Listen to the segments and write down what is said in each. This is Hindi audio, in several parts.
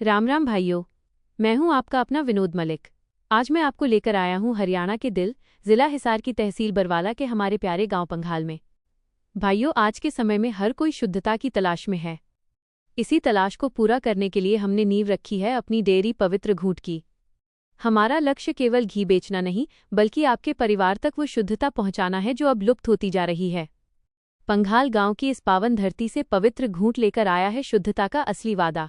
राम राम भाइयों, मैं हूं आपका अपना विनोद मलिक। आज मैं आपको लेकर आया हूं हरियाणा के दिल जिला हिसार की तहसील बरवाला के हमारे प्यारे गांव पंघाल में। भाइयों, आज के समय में हर कोई शुद्धता की तलाश में है। इसी तलाश को पूरा करने के लिए हमने नींव रखी है अपनी डेयरी पवित्र घूंट की। हमारा लक्ष्य केवल घी बेचना नहीं, बल्कि आपके परिवार तक वो शुद्धता पहुंचाना है जो अब लुप्त होती जा रही है। पंघाल गांव की इस पावन धरती से पवित्र घूंट लेकर आया है शुद्धता का असली वादा।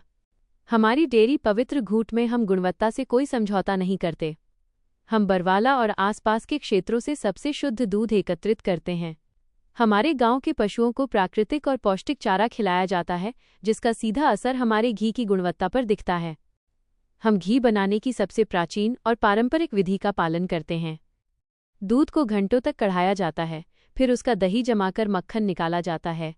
हमारी डेयरी पवित्र घूंट में हम गुणवत्ता से कोई समझौता नहीं करते। हम बरवाला और आसपास के क्षेत्रों से सबसे शुद्ध दूध एकत्रित करते हैं। हमारे गांव के पशुओं को प्राकृतिक और पौष्टिक चारा खिलाया जाता है, जिसका सीधा असर हमारे घी की गुणवत्ता पर दिखता है। हम घी बनाने की सबसे प्राचीन और पारंपरिक विधि का पालन करते हैं। दूध को घंटों तक कढ़ाया जाता है, फिर उसका दही जमाकर मक्खन निकाला जाता है।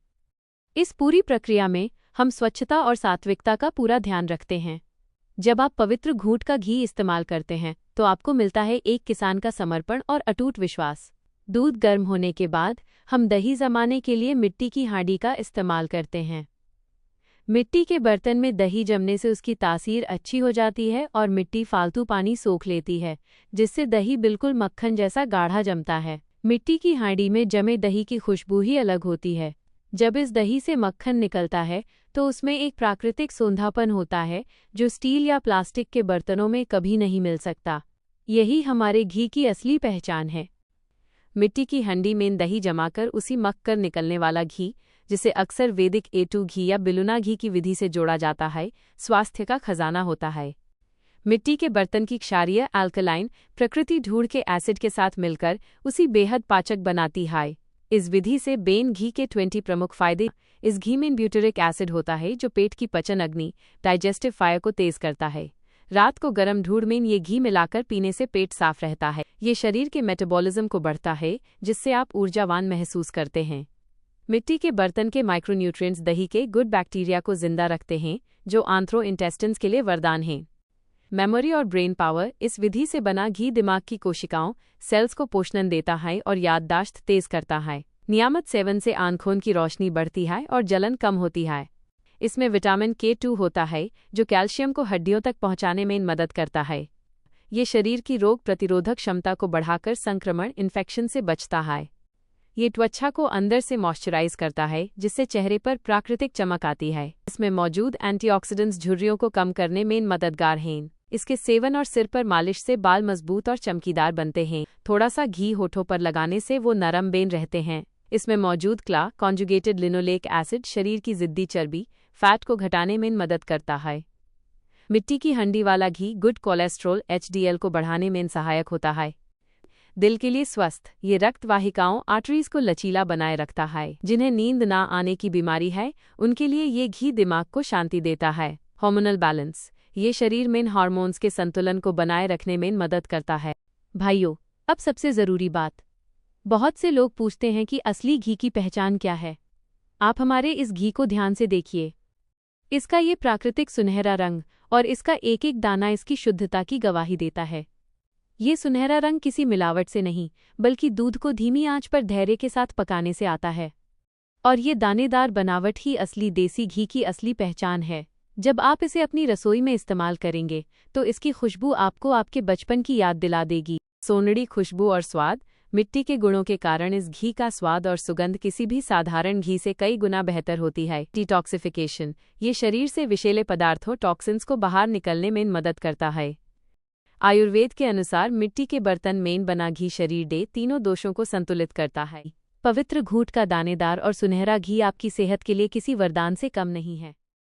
इस पूरी प्रक्रिया में हम स्वच्छता और सात्विकता का पूरा ध्यान रखते हैं। जब आप पवित्र घूंट का घी इस्तेमाल करते हैं तो आपको मिलता है एक किसान का समर्पण और अटूट विश्वास। दूध गर्म होने के बाद हम दही जमाने के लिए मिट्टी की हांडी का इस्तेमाल करते हैं। मिट्टी के बर्तन में दही जमने से उसकी तासीर अच्छी हो जाती है और मिट्टी फालतू पानी सोख लेती है, जिससे दही बिल्कुल मक्खन जैसा गाढ़ा जमता है। मिट्टी की हांडी में जमे दही की खुशबू ही अलग होती है। जब इस दही से मक्खन निकलता है तो उसमें एक प्राकृतिक सोंधापन होता है जो स्टील या प्लास्टिक के बर्तनों में कभी नहीं मिल सकता। यही हमारे घी की असली पहचान है। मिट्टी की हंडी में दही जमाकर उसी मक कर निकलने वाला घी, जिसे अक्सर वैदिक A2 घी या बिलुना घी की विधि से जोड़ा जाता है, स्वास्थ्य का खजाना होता है। मिट्टी के बर्तन की क्षारीय अल्कलाइन प्रकृति ढूंढ के एसिड के साथ मिलकर उसी बेहद पाचक बनाती है। इस विधि से बेन घी के 20 प्रमुख फायदे। इस घी में ब्यूटेरिक एसिड होता है जो पेट की पचन अग्नि डाइजेस्टिव फायर को तेज करता है। रात को गर्म दूध में ये घी मिलाकर पीने से पेट साफ रहता है। ये शरीर के मेटाबॉलिज्म को बढ़ता है, जिससे आप ऊर्जावान महसूस करते हैं। मिट्टी के बर्तन के माइक्रोन्यूट्रिएंट्स दही के गुड बैक्टीरिया को जिंदा रखते हैं, जो आंथ्रो इंटेस्टिन्स के लिए वरदान हैं। मेमोरी और ब्रेन पावर। इस विधि से बना घी दिमाग की कोशिकाओं सेल्स को पोषण देता है और याददाश्त तेज करता है। नियमित सेवन से आंखों की रोशनी बढ़ती है और जलन कम होती है। इसमें विटामिन K2 होता है जो कैल्शियम को हड्डियों तक पहुंचाने में मदद करता है। ये शरीर की रोग प्रतिरोधक क्षमता को बढ़ाकर संक्रमण इन्फेक्शन से बचता है। ये त्वचा को अंदर से मॉइस्चराइज करता है, जिससे चेहरे पर प्राकृतिक चमक आती है। इसमें मौजूद एंटीऑक्सीडेंट्स झुर्रियों को कम करने में मददगार हैं। इसके सेवन और सिर पर मालिश से बाल मजबूत और चमकीदार बनते हैं। थोड़ा सा घी होठों पर लगाने से वो नरम बेन रहते हैं। इसमें मौजूद क्ला कॉन्जुगेटेड लिनोलेक एसिड शरीर की जिद्दी चर्बी फैट को घटाने में मदद करता है। मिट्टी की हंडी वाला घी गुड कोलेस्ट्रॉल HDL को बढ़ाने में सहायक होता है। दिल के लिए स्वस्थ। ये रक्त वाहिकाओं आर्टरीज को लचीला बनाए रखता है। जिन्हें नींद ना आने की बीमारी है, उनके लिए ये घी दिमाग को शांति देता है। Hormonal balance. ये शरीर में हार्मोन्स के संतुलन को बनाए रखने में मदद करता है। भाइयों, अब सबसे ज़रूरी बात। बहुत से लोग पूछते हैं कि असली घी की पहचान क्या है। आप हमारे इस घी को ध्यान से देखिए। इसका ये प्राकृतिक सुनहरा रंग और इसका एक एक दाना इसकी शुद्धता की गवाही देता है। ये सुनहरा रंग किसी मिलावट से नहीं, बल्कि दूध को धीमी आंच पर धैर्य के साथ पकाने से आता है। और ये दानेदार बनावट ही असली देसी घी की असली पहचान है। जब आप इसे अपनी रसोई में इस्तेमाल करेंगे तो इसकी खुशबू आपको आपके बचपन की याद दिला देगी। सोनड़ी खुशबू और स्वाद। मिट्टी के गुणों के कारण इस घी का स्वाद और सुगंध किसी भी साधारण घी से कई गुना बेहतर होती है। डिटॉक्सिफिकेशन। ये शरीर से विषैले पदार्थों टॉक्सिन्स को बाहर निकलने में मदद करता है। आयुर्वेद के अनुसार मिट्टी के बर्तन में बना घी शरीर के तीनों दोषों को संतुलित करता है। पवित्र घूंट का दानेदार और सुनहरा घी आपकी सेहत के लिए किसी वरदान से कम नहीं है।